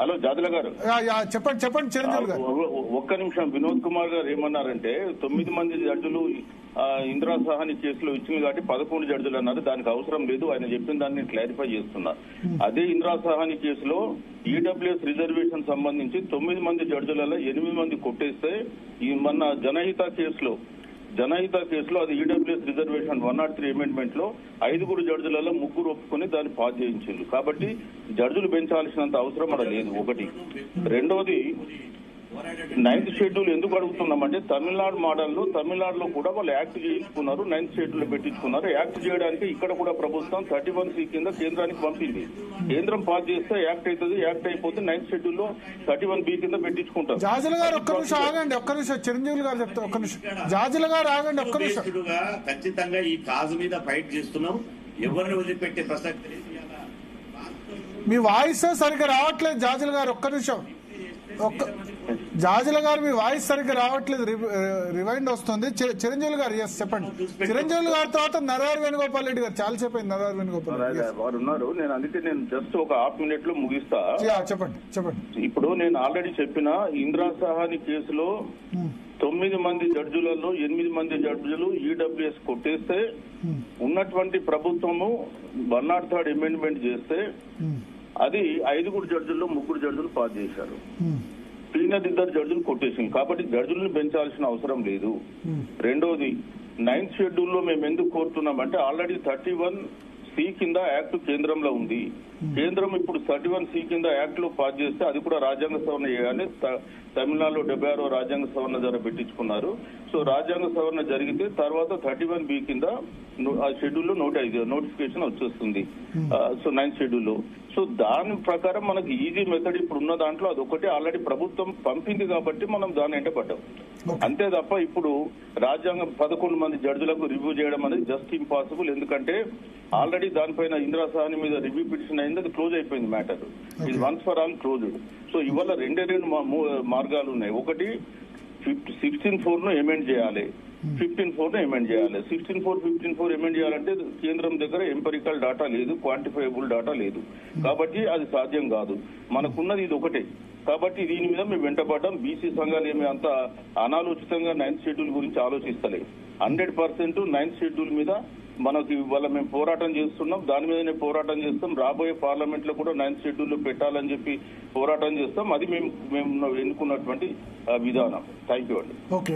Hello Jadula గారు చెప్పండి చెప్పండి చిరంజీవి గారు. ఒక్క నిమిషం. వినోద్ కుమార్ గారు ఏమన్నారంటే 9 మంది జడ్జిలు ఇందిరా సహాని కేసులో ఇచ్చింది కాబట్టి 11 జడ్జిలు అన్నారు. దానికి అవసరం లేదు. ఆయన చెప్పిన దాన్ని క్లారిఫై చేస్తున్నా. అదే ఇందిరా సహాని కేసులో ఈడబ్ల్యూఎస్ రిజర్వేషన్ సంబంధించి 9 మంది జడ్జిలలో 8 మంది కొట్టేస్తే ఈ మొన్న జనహిత కేసులో అది ఈడబ్ల్యూఎస్ రిజర్వేషన్ 103 అమెండ్మెంట్ లో 5 జడ్జిలలో 3 ఒప్పుకొని దాన్ని పాస్ చేయించారు. కాబట్టి జడ్జిలు పెంచాల్సినంత అవసరం అక్కడ లేదు. ఒకటి. రెండోది 9th షెడ్యూల్ ఎందుకు అడుగుతున్నామంటే తమిళనాడు మోడల్లో తమిళనాడులో కూడా వాళ్ళు యాక్ట్ చేయించుకున్నారు. 9th schedule పెట్టించుకున్నారు. యాక్ట్ చేయడానికి ఇక్కడ కూడా ప్రభుత్వం 31C కింద కేంద్రానికి పంపింది. కేంద్రం పాస్ చేస్తే యాక్ట్ అవుతుంది. యాక్ట్ అయిపోతే 9th షెడ్యూల్ లో 31B కింద పెట్టించుకుంటారు. జాజుల గారు ఒక్క నిమిషం ఆగండి. ఒక్క నిమిషం చిరంజీవి గారు చెప్తా. ఒక్క నిమిషం జాజుల గారు ఆగండి. ఒక్క నిమిషం. ఖచ్చితంగా ఈ కాజు మీద ఫైట్ చేస్తున్నాం. ఎవరిని వదిలిపెట్టే ప్రసక్తి లేదు. మీ వాయిస్ సరిగ్గా రావట్లేదు జాజుల గారు. ఒక్క నిమిషం. జాజుల గారు మీ వాయిస్ సరిగ్గా రావట్లేదు. రివైండ్ వస్తుంది. చిరంజీవి గారు ఎస్ చెప్పండి. చిరంజీవి గారి తర్వాత నరహరి వేణుగోపాల్ రెడ్డి గారు చాలా చెప్పండి. నరహరి వేణుగోపాల్ వారు ఉన్నారు. నేను జస్ట్ ఒక హాఫ్ మినిట్ లో ముగిస్తా. చెప్పండి. ఇప్పుడు నేను ఆల్రెడీ చెప్పిన ఇందిరా సహాని కేసులో 9 మంది జడ్జిలలో 8 మంది జడ్జిలు ఈడబ్ల్యూఎస్ కొట్టేస్తే ఉన్నటువంటి ప్రభుత్వము 103 అమెండ్మెంట్ చేస్తే అది 5 జడ్జిల్లో 3 జడ్జిలు పాస్ చేశారు. పీనది 2 జడ్జిలు కొట్టేసింది. కాబట్టి జడ్జిలను పెంచాల్సిన అవసరం లేదు. రెండోది 9th షెడ్యూల్లో మేము ఎందుకు కోరుతున్నామంటే ఆల్రెడీ 31C కింద యాక్ట్ కేంద్రంలో ఉంది. కేంద్రం ఇప్పుడు 31C కింద యాక్ట్ లో పాస్ చేస్తే అది కూడా రాజ్యాంగ సవరణ చేయాలి. తమిళనాడులో 76వ రాజ్యాంగ సవరణ ద్వారా పెట్టించుకున్నారు. సో రాజ్యాంగ సవరణ జరిగితే తర్వాత 31B కింద ఆ షెడ్యూల్లో నోటిఫికేషన్ వచ్చేస్తుంది. సో 9th షెడ్యూల్లో. సో దాని ప్రకారం మనకి ఈజీ మెథడ్ ఇప్పుడు ఉన్న దాంట్లో అదొకటి ఆల్రెడీ ప్రభుత్వం పంపింది కాబట్టి మనం దాని వెంటబడ్డాం. అంతే తప్ప ఇప్పుడు రాజ్యాంగం 11 మంది జడ్జిలకు రివ్యూ చేయడం అనేది జస్ట్ ఇంపాసిబుల్. ఎందుకంటే ఆల్రెడీ దానిపైన ఇందిరా సహాని మీద రివ్యూ పిటిషన్ అయింది. అది క్లోజ్ అయిపోయింది మ్యాటర్. ఇది once for all closed. So ఇవాళ రెండు మార్గాలు ఉన్నాయి. ఒకటి 16(4) ను ఎమెండ్ చేయాలి. 15(4) ను ఎమెండ్ చేయాలి. 16(4), 15(4) ఎమెండ్ చేయాలంటే కేంద్రం దగ్గర ఎంపెరికల్ డాటా లేదు, క్వాంటిఫైబుల్ డాటా లేదు. కాబట్టి అది సాధ్యం కాదు. మనకున్నది ఇది ఒకటే. కాబట్టి దీని మీద మేము వెంటబడ్డాం. బీసీ సంఘాలు ఏమి అంత అనాలోచితంగా 9th షెడ్యూల్ గురించి ఆలోచిస్తలేదు. 100% 9th షెడ్యూల్ మీద మనకి ఇవాళ మేము పోరాటం చేస్తున్నాం. దాని మీదనే పోరాటం చేస్తాం. రాబోయే పార్లమెంట్ లో కూడా 9th షెడ్యూల్ లో పెట్టాలని చెప్పి పోరాటం చేస్తాం. అది మేము ఎన్నుకున్నటువంటి విధానం. థ్యాంక్ యూ అండి. ఓకే.